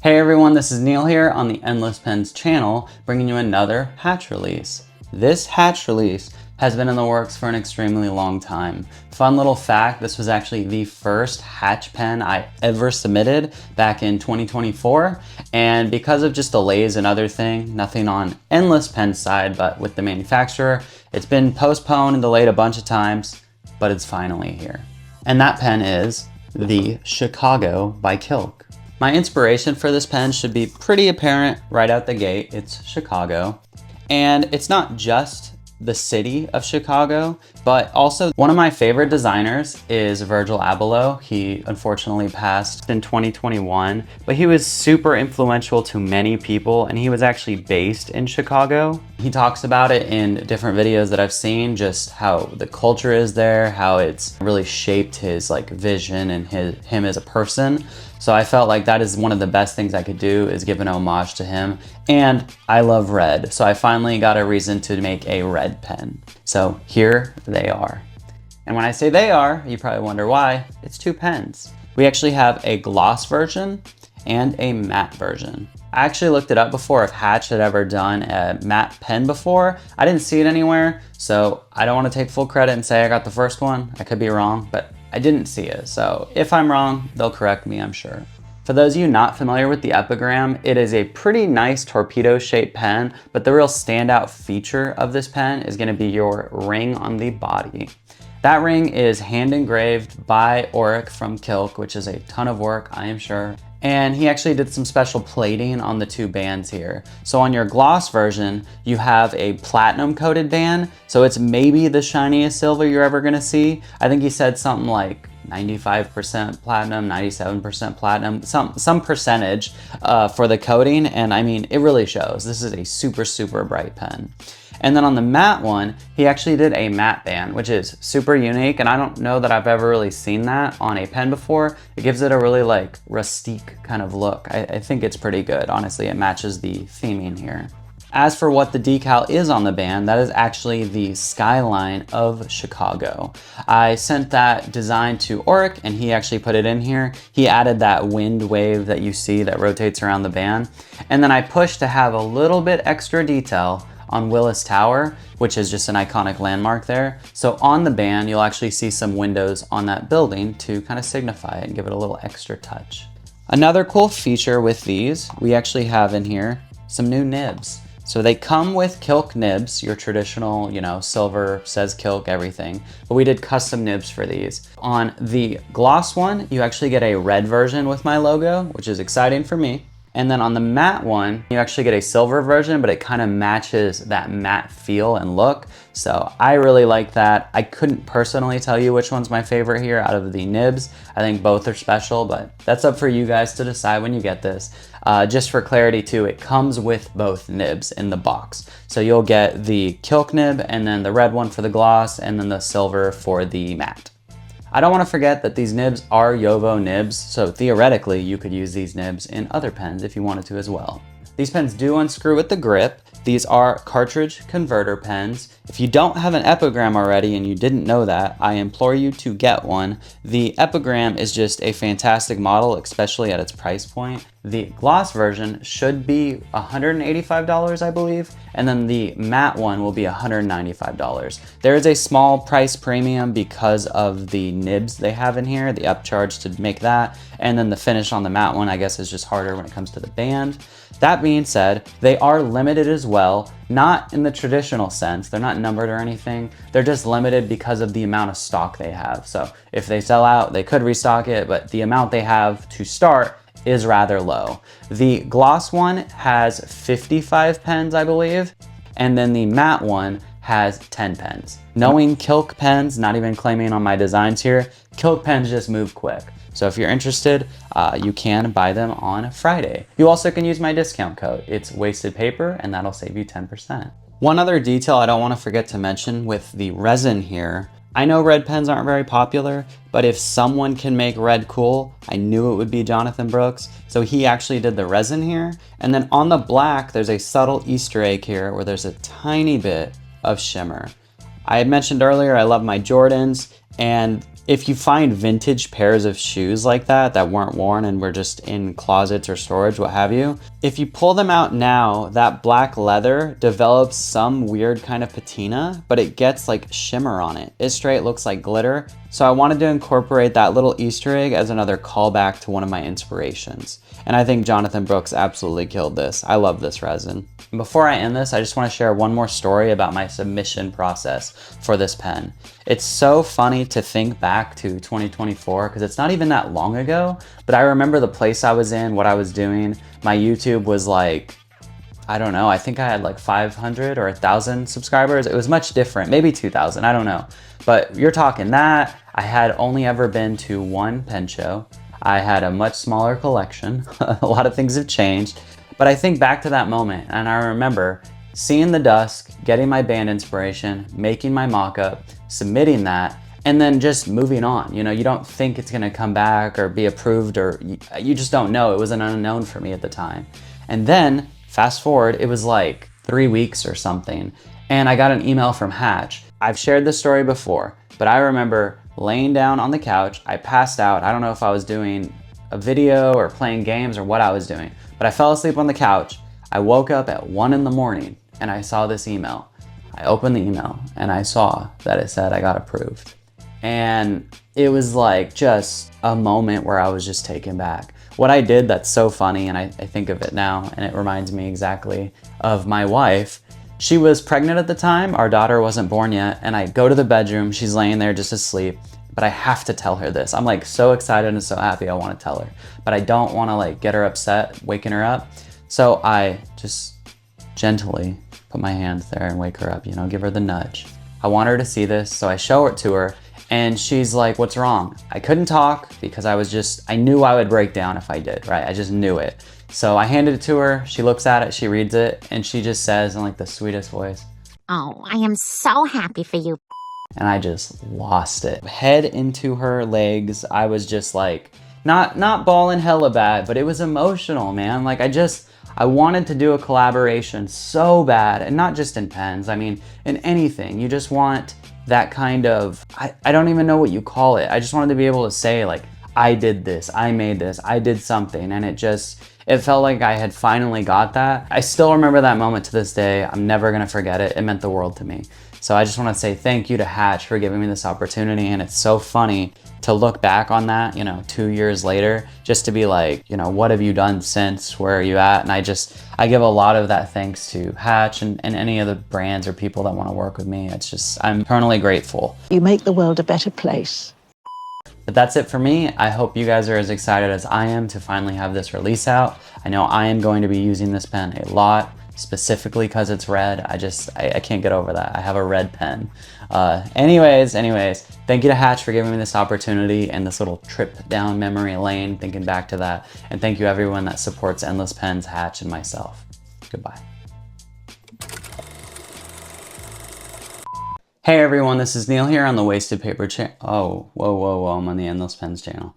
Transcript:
Hey everyone, this is Neil here on the EndlessPens channel, bringing you another hatch release. This hatch release has been in the works for an extremely long time. Fun little fact, this was actually the first hatch pen I ever submitted back in 2024. And because of just delays and other thing, nothing on EndlessPens side, but with the manufacturer, it's been postponed and delayed a bunch of times, but it's finally here. And that pen is the Chicago by Kilk. My inspiration for this pen should be pretty apparent right out the gate. It's Chicago. And it's not just the city of Chicago, but also one of my favorite designers is Virgil Abloh. He unfortunately passed in 2021, but he was super influential to many people and he was actually based in Chicago. He talks about it in different videos that I've seen, just how the culture is there, how it's really shaped his vision and him as a person. So I felt like that is one of the best things I could do, is give an homage to him. And I love red, so I finally got a reason to make a red pen. So here they are. And when I say they are, you probably wonder why. It's two pens. We actually have a gloss version and a matte version. I actually looked it up before if Hatch had ever done a matte pen before. I didn't see it anywhere, so I don't want to take full credit and say I got the first one. I could be wrong, but I didn't see it. So if I'm wrong, they'll correct me, I'm sure. For those of you not familiar with the epigram, it is a pretty nice torpedo shaped pen, but the real standout feature of this pen is going to be your ring on the body. That ring is hand engraved by Oric from Kilk, which is a ton of work, I am sure. And he actually did some special plating on the two bands here. So on your gloss version, you have a platinum coated band. So it's maybe the shiniest silver you're ever gonna see. I think he said something like 95% platinum, 97% platinum, some percentage for the coating. And I mean, it really shows. This is a super, super bright pen. And then on the matte one, he actually did a matte band, which is super unique. And I don't know that I've ever really seen that on a pen before. It gives it a really rustique kind of look. I think it's pretty good. Honestly, it matches the theming here. As for what the decal is on the band, that is actually the skyline of Chicago. I sent that design to Oric and he actually put it in here. He added that wind wave that you see that rotates around the band. And then I pushed to have a little bit extra detail on Willis Tower, which is just an iconic landmark there. So on the band, you'll actually see some windows on that building to kind of signify it and give it a little extra touch. Another cool feature with these, we actually have in here some new nibs. So they come with Kilk nibs, your traditional, silver, says Kilk, everything. But we did custom nibs for these. On the gloss one, you actually get a red version with my logo, which is exciting for me. And then on the matte one, you actually get a silver version, but it kind of matches that matte feel and look. So I really like that. I couldn't personally tell you which one's my favorite here out of the nibs. I think both are special, but that's up for you guys to decide when you get this. Just for clarity too, it comes with both nibs in the box. So you'll get the Kilk nib and then the red one for the gloss and then the silver for the matte. I don't want to forget that these nibs are Yovo nibs, so theoretically you could use these nibs in other pens if you wanted to as well. These pens do unscrew with the grip. These are cartridge converter pens. If you don't have an epigram already and you didn't know that, I implore you to get one. The epigram is just a fantastic model, especially at its price point. The gloss version should be $185, I believe, and then the matte one will be $195. There is a small price premium because of the nibs they have in here, the upcharge to make that, and then the finish on the matte one, I guess, is just harder when it comes to the band. That being said, they are limited as well, not in the traditional sense. They're not numbered or anything. They're just limited because of the amount of stock they have. So if they sell out, they could restock it, but the amount they have to start is rather low. The gloss one has 55 pens, I believe, and then the matte one has 10 pens. Knowing Kilk pens, not even claiming on my designs here, Kilk pens just move quick. So if you're interested, you can buy them on Friday. You also can use my discount code. It's wasted paper and that'll save you 10%. One other detail I don't want to forget to mention with the resin here, I know red pens aren't very popular, but if someone can make red cool, I knew it would be Jonathan Brooks. So he actually did the resin here. And then on the black, there's a subtle Easter egg here where there's a tiny bit of shimmer. I had mentioned earlier, I love my Jordans, and if you find vintage pairs of shoes like that weren't worn and were just in closets or storage, what have you, if you pull them out now, that black leather develops some weird kind of patina, but it gets like shimmer on it. It straight looks like glitter. So I wanted to incorporate that little Easter egg as another callback to one of my inspirations. And I think Jonathan Brooks absolutely killed this. I love this resin. Before I end this, I just want to share one more story about my submission process for this pen. It's so funny to think back to 2024 because it's not even that long ago, but I remember the place I was in, what I was doing. My YouTube was like, I don't know, I think I had like 500 or 1,000 subscribers. It was much different, maybe 2,000, I don't know. But you're talking that. I had only ever been to one pen show. I had a much smaller collection. A lot of things have changed. But I think back to that moment and I remember seeing the dusk, getting my band inspiration, making my mock-up, submitting that, and then just moving on. You know, you don't think it's gonna come back or be approved, or you just don't know. It was an unknown for me at the time. And then fast forward, it was like 3 weeks or something, and I got an email from Hatch. I've shared this story before, but I remember laying down on the couch, I passed out. I don't know if I was doing a video or playing games or what I was doing, but I fell asleep on the couch. I woke up at 1 in the morning and I saw this email. I opened the email and I saw that it said I got approved. And it was like just a moment where I was just taken back. What I did that's so funny, and I think of it now, and it reminds me exactly of my wife. She was pregnant at the time, our daughter wasn't born yet, and I go to the bedroom, she's laying there just asleep, but I have to tell her this. I'm like so excited and so happy I want to tell her, but I don't want to like get her upset, waking her up. So I just gently put my hands there and wake her up, you know, give her the nudge. I want her to see this, so I show it to her, and she's like, what's wrong? I couldn't talk because I knew I would break down if I did, right? I just knew it. So I handed it to her, she looks at it, she reads it, and she just says in like the sweetest voice, "Oh, I am so happy for you." And I just lost it. Head into her legs, I was just like, not bawling hella bad, but it was emotional, man. Like I wanted to do a collaboration so bad, and not just in pens, I mean, in anything. You just want that kind of, I don't even know what you call it. I just wanted to be able to say like, I did this, I made this, I did something, and it felt like I had finally got that. I still remember that moment to this day. I'm never gonna forget it. It meant the world to me. So I just wanna say thank you to Hatch for giving me this opportunity, and it's so funny to look back on that, you know, 2 years later, just to be like, you know, what have you done since? Where are you at? And I give a lot of that thanks to Hatch and any of the brands or people that wanna work with me. I'm eternally grateful. You make the world a better place. But that's it for me. I hope you guys are as excited as I am to finally have this release out. I know I am going to be using this pen a lot, specifically because it's red. I can't get over that. I have a red pen. Anyways, thank you to Hatch for giving me this opportunity and this little trip down memory lane, thinking back to that. And thank you everyone that supports EndlessPens, Hatch, and myself. Goodbye. Hey everyone, this is Neil here on the Wasted Paper channel. Oh, whoa, I'm on the EndlessPens channel.